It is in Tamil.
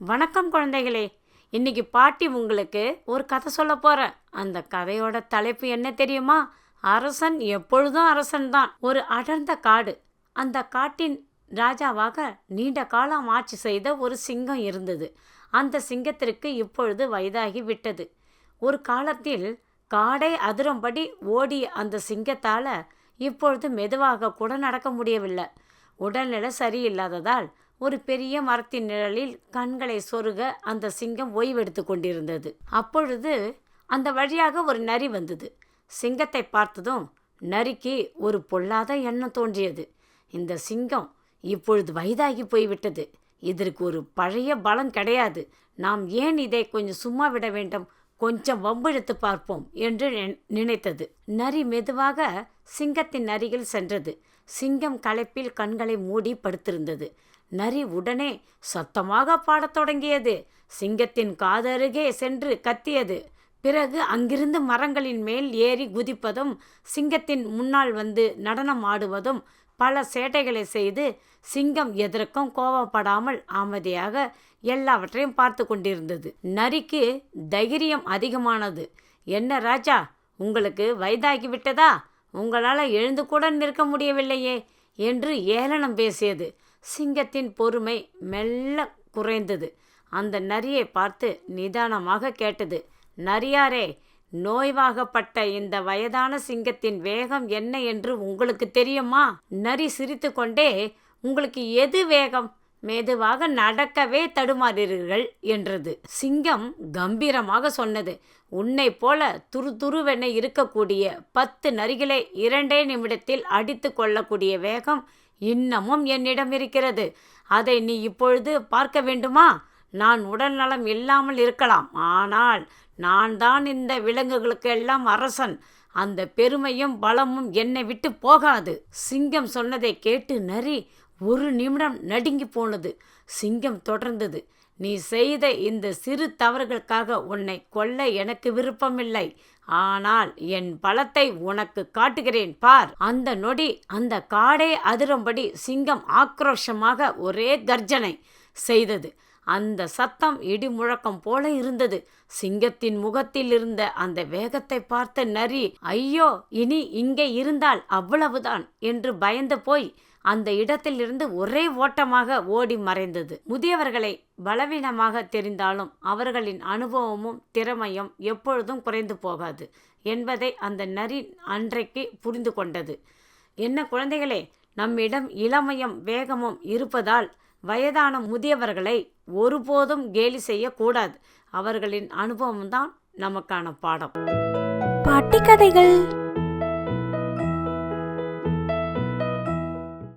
வணக்கம் குழந்தைகளே. இன்னைக்கு பாட்டி உங்களுக்கு ஒரு கதை சொல்ல போகிறேன். அந்த கதையோட தலைப்பு என்ன தெரியுமா? அரசன் எப்பொழுதும் அரசன் தான். ஒரு அடர்ந்த காடு. அந்த காட்டின் ராஜாவாக நீண்ட காலம் ஆட்சி செய்த ஒரு சிங்கம் இருந்தது. அந்த சிங்கத்திற்கு இப்பொழுது வயதாகி விட்டது. ஒரு காலத்தில் காடை அதிரும்படி ஓடிய அந்த சிங்கத்தால் இப்பொழுது மெதுவாக கூட நடக்க முடியவில்லை. உடல்நிலை சரியில்லாததால் ஒரு பெரிய மரத்தின் நிழலில் கண்களை சொருக அந்த சிங்கம் ஓய்வெடுத்து கொண்டிருந்தது. அப்பொழுது அந்த வழியாக ஒரு நரி வந்தது. சிங்கத்தை பார்த்ததும் நரிக்கு ஒரு பொல்லாத எண்ணம் தோன்றியது. இந்த சிங்கம் இப்பொழுது வயதாகி போய்விட்டது. இதற்கு ஒரு பழைய பலம் கிடையாது. நாம் ஏன் இதை கொஞ்சம் சும்மா விட வேண்டும்? கொஞ்சம் வம்பிழுத்து பார்ப்போம் என்று நினைத்தது. நரி மெதுவாக சிங்கத்தின் அருகில் சென்றது. சிங்கம் களைப்பில் கண்களை மூடி படுத்திருந்தது. நரி உடனே சத்தமாக பாடத் தொடங்கியது. சிங்கத்தின் காதருகே சென்று கத்தியது. பிறகு அங்கிருந்து மரங்களின் மேல் ஏறி குதிப்பதும் சிங்கத்தின் முன்னால் வந்து நடனம் ஆடுவதும் பல சேட்டைகளை செய்து சிங்கம் எதற்கும் கோபப்படாமல் அமைதியாக எல்லாவற்றையும் பார்த்து கொண்டிருந்தது. நரிக்கு தைரியம் அதிகமானது. என்ன ராஜா, உங்களுக்கு வயதாகிவிட்டதா? உங்களால் எழுந்து கூட நிற்க முடியவில்லையே என்று ஏளனம் பேசியது. சிங்கத்தின் பொறுமை மெல்ல குறைந்தது. அந்த நரியை பார்த்து நிதானமாக கேட்டது. நரியாரே, நோய்வாகப்பட்ட இந்த வயதான சிங்கத்தின் வேகம் என்ன என்று உங்களுக்கு தெரியுமா? நரி சிரித்து கொண்டே, உங்களுக்கு எது வேகம்? மெதுவாக நடக்கவே தடுமாறுகிறீர்கள் என்றது. சிங்கம் கம்பீரமாக சொன்னது, உன்னை போல துருவென இருக்கக்கூடிய 10 நரிகளை 2 நிமிடத்தில் அடித்து கொள்ளக்கூடிய வேகம் இன்னமும் என்னிடம் இருக்கிறது. அதை நீ இப்பொழுது பார்க்க வேண்டுமா? நான் உடல் நலம் இல்லாமல் இருக்கலாம், ஆனால் நான் தான் இந்த விலங்குகளுக்கு எல்லாம் அரசன். அந்த பெருமையும் பலமும் என்னை விட்டு போகாது. சிங்கம் சொன்னதை கேட்டு நரி ஒரு நிமிடம் நடுங்கி போனது. சிங்கம் தொடர்ந்தது, நீ செய்த இந்த சிறு தவறுகளுக்காக உன்னை கொல்ல எனக்கு விருப்பமில்லை. ஆனால் என் பலத்தை உனக்கு காட்டுகிறேன் பார். அந்த நொடி அந்த காடே அதிரும்படி சிங்கம் ஆக்ரோஷமாக ஒரே கர்ஜனை செய்தது. அந்த சத்தம் இடி முழக்கம் போல இருந்தது. சிங்கத்தின் முகத்தில் இருந்த அந்த வேகத்தை பார்த்த நரி, ஐயோ, இனி இங்கே இருந்தால் அவ்வளவுதான் என்று பயந்து போய் அந்த இடத்திலிருந்து ஒரே ஓட்டமாக ஓடி மறைந்தது. முதியவர்களை பலவீனமாக தெரிந்தாலும் அவர்களின் அனுபவமும் திறமையும் எப்பொழுதும் குறைந்து போகாது என்பதை அந்த நரி அன்றைக்கு புரிந்து கொண்டது. என்ன குழந்தைகளே, நம்மிடம் இளமையும் வேகமும் இருப்பதால் வயதான முதியவர்களை ஒருபோதும் கேலி செய்யக்கூடாது. அவர்களின் அனுபவம்தான் நமக்கான பாடம். பாட்டி கதைகள்.